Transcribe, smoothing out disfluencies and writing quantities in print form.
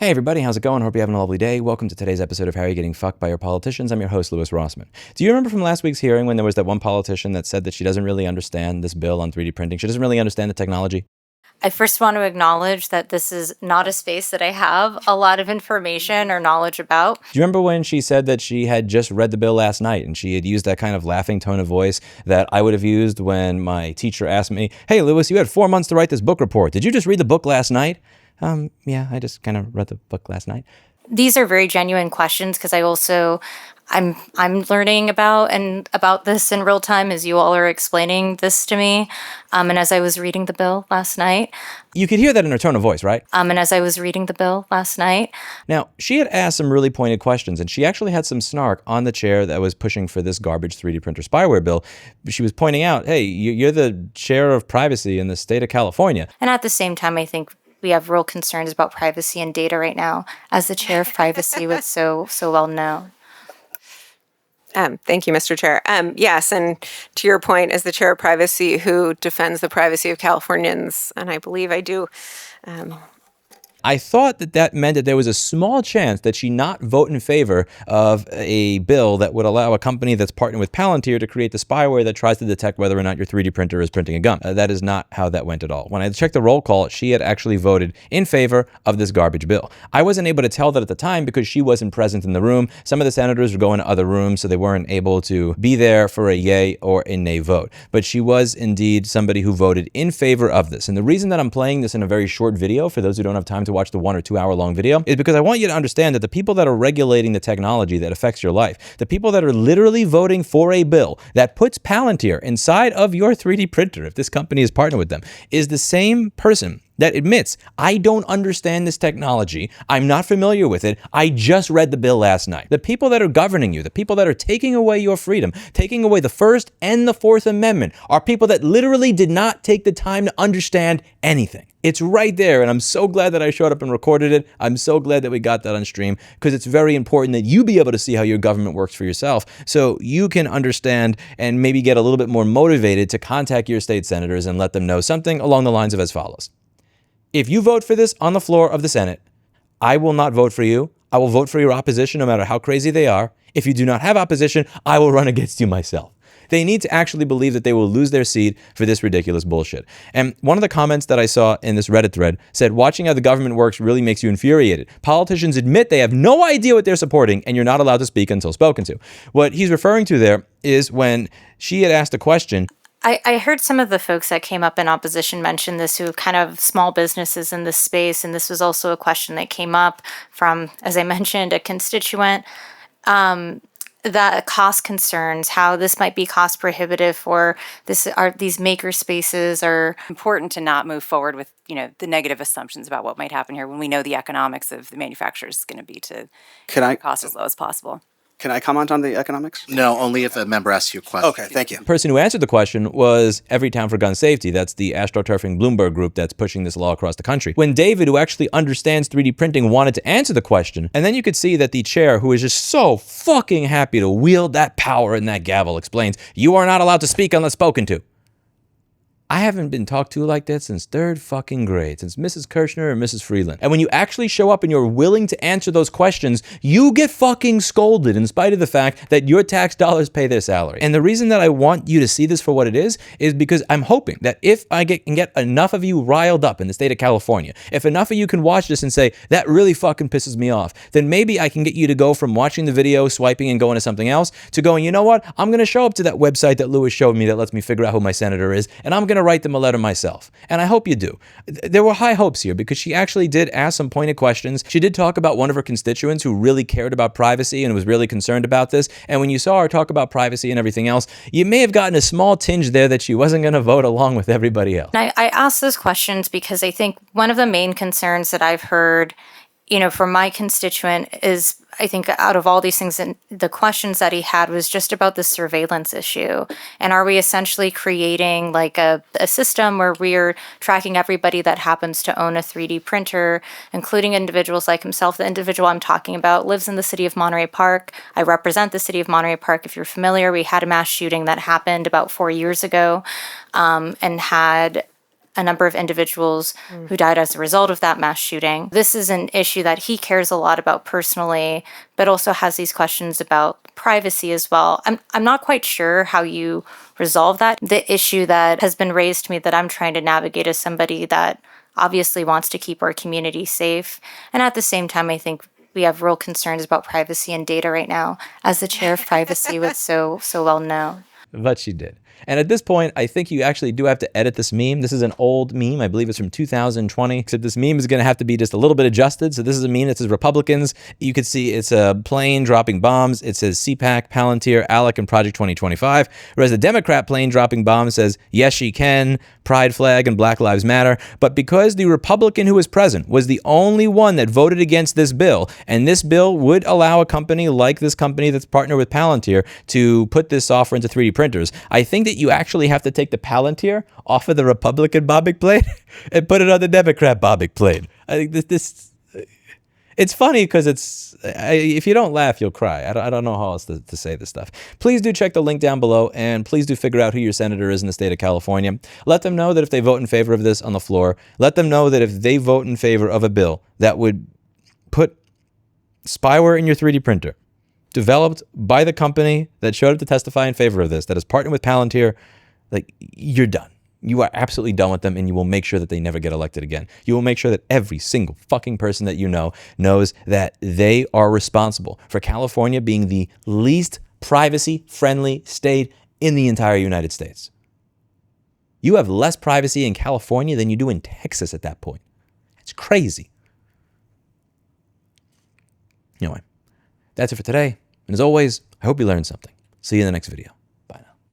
Hey everybody, how's it going? Hope you're having a lovely day. Welcome to today's episode of How Are You Getting Fucked by Your Politicians? I'm your host, Louis Rossman. Do you remember from last week's hearing when there was that one politician that said that she doesn't really understand this bill on 3D printing? She doesn't really understand the technology? I first want to acknowledge that this is not a space that I have a lot of information or knowledge about. Do you remember when she said that she had just read the bill last night and she had used that kind of laughing tone of voice that I would have used when my teacher asked me, "Hey, Louis, you had 4 months to write this book report. Did you just read the book last night?" Yeah, I just kind of read the book last night. These are very genuine questions because I'm learning about this in real time as you all are explaining this to me. And as I was reading the bill last night. You could hear that in her tone of voice, right? And as I was reading the bill last night. Now, she had asked some really pointed questions, and she actually had some snark on the chair that was pushing for this garbage 3D printer spyware bill. She was pointing out, hey, you're the chair of privacy in the state of California. And at the same time, I think we have real concerns about privacy and data right now, as the chair of privacy was so well known. Thank you, Mr. Chair. Yes, and to your point, as the chair of privacy who defends the privacy of Californians, and I believe I do. I thought that meant that there was a small chance that she not vote in favor of a bill that would allow a company that's partnered with Palantir to create the spyware that tries to detect whether or not your 3D printer is printing a gun. That is not how that went at all. When I checked the roll call, she had actually voted in favor of this garbage bill. I wasn't able to tell that at the time because she wasn't present in the room. Some of the senators were going to other rooms, so they weren't able to be there for a yay or a nay vote. But she was indeed somebody who voted in favor of this. And the reason that I'm playing this in a very short video, for those who don't have time to watch the 1 or 2 hour long video, is because I want you to understand that the people that are regulating the technology that affects your life, the people that are literally voting for a bill that puts Palantir inside of your 3D printer, if this company is partnered with them, is the same person that admits, I don't understand this technology. I'm not familiar with it. I just read the bill last night. The people that are governing you, the people that are taking away your freedom, taking away the First and the Fourth Amendment, are people that literally did not take the time to understand anything. It's right there, and I'm so glad that I showed up and recorded it. I'm so glad that we got that on stream, because it's very important that you be able to see how your government works for yourself, so you can understand and maybe get a little bit more motivated to contact your state senators and let them know something along the lines of as follows. If you vote for this on the floor of the Senate, I will not vote for you. I will vote for your opposition no matter how crazy they are. If you do not have opposition, I will run against you myself. They need to actually believe that they will lose their seat for this ridiculous bullshit. And one of the comments that I saw in this Reddit thread said, watching how the government works really makes you infuriated. Politicians admit they have no idea what they're supporting, and you're not allowed to speak until spoken to. What he's referring to there is when she had asked a question. I heard some of the folks that came up in opposition mention this, who kind of small businesses in this space, and this was also a question that came up from, as I mentioned, a constituent, that cost concerns, how this might be cost prohibitive for these maker spaces. Are important to not move forward with, the negative assumptions about what might happen here when we know the economics of the manufacturers is going to be to cost as low as possible. Can I comment on the economics? No, only if a member asks you a question. Okay, thank you. The person who answered the question was Everytown for Gun Safety. That's the AstroTurfing Bloomberg group that's pushing this law across the country. When David, who actually understands 3D printing, wanted to answer the question, and then you could see that the chair, who is just so fucking happy to wield that power and that gavel, explains, you are not allowed to speak unless spoken to. I haven't been talked to like that since third fucking grade, since Mrs. Kirshner or Mrs. Freeland. And when you actually show up and you're willing to answer those questions, you get fucking scolded in spite of the fact that your tax dollars pay their salary. And the reason that I want you to see this for what it is because I'm hoping that if I can get enough of you riled up in the state of California, if enough of you can watch this and say, that really fucking pisses me off, then maybe I can get you to go from watching the video, swiping and going to something else, to going, you know what, I'm going to show up to that website that Louis showed me that lets me figure out who my senator is, and I'm going to write them a letter myself. And I hope you do. There were high hopes here because she actually did ask some pointed questions. She did talk about one of her constituents who really cared about privacy and was really concerned about this. And when you saw her talk about privacy and everything else, you may have gotten a small tinge there that she wasn't going to vote along with everybody else. I asked those questions because I think one of the main concerns that I've heard, from my constituent is, I think out of all these things, and the questions that he had was just about the surveillance issue. And are we essentially creating like a system where we're tracking everybody that happens to own a 3D printer, including individuals like himself? The individual I'm talking about lives in the city of Monterey Park. I represent the city of Monterey Park. If you're familiar, we had a mass shooting that happened about 4 years ago, and had a number of individuals who died as a result of that mass shooting. This is an issue that he cares a lot about personally, but also has these questions about privacy as well. I'm not quite sure how you resolve that. The issue that has been raised to me that I'm trying to navigate as somebody that obviously wants to keep our community safe. And at the same time, I think we have real concerns about privacy and data right now, as the chair of privacy would so well know. But she did. And at this point, I think you actually do have to edit this meme. This is an old meme. I believe it's from 2020. Except this meme is going to have to be just a little bit adjusted. So this is a meme that says Republicans. You can see it's a plane dropping bombs. It says CPAC, Palantir, ALEC, and Project 2025. Whereas the Democrat plane dropping bombs says, yes, she can, Pride flag, and Black Lives Matter. But because the Republican who was present was the only one that voted against this bill, and this bill would allow a company like this company that's partnered with Palantir to put this software into 3D printers, I think that you actually have to take the Palantir off of the Republican bombing plate and put it on the Democrat bombing plate. I think this it's funny because if you don't laugh, you'll cry. I don't know how else to say this stuff. Please do check the link down below, and please do figure out who your senator is in the state of California. Let them know that if they vote in favor of this on the floor, let them know that if they vote in favor of a bill that would put spyware in your 3D printer, developed by the company that showed up to testify in favor of this, that is partnered with Palantir, like, you're done. You are absolutely done with them, and you will make sure that they never get elected again. You will make sure that every single fucking person that you know knows that they are responsible for California being the least privacy-friendly state in the entire United States. You have less privacy in California than you do in Texas at that point. It's crazy. Anyway, that's it for today. And as always, I hope you learned something. See you in the next video.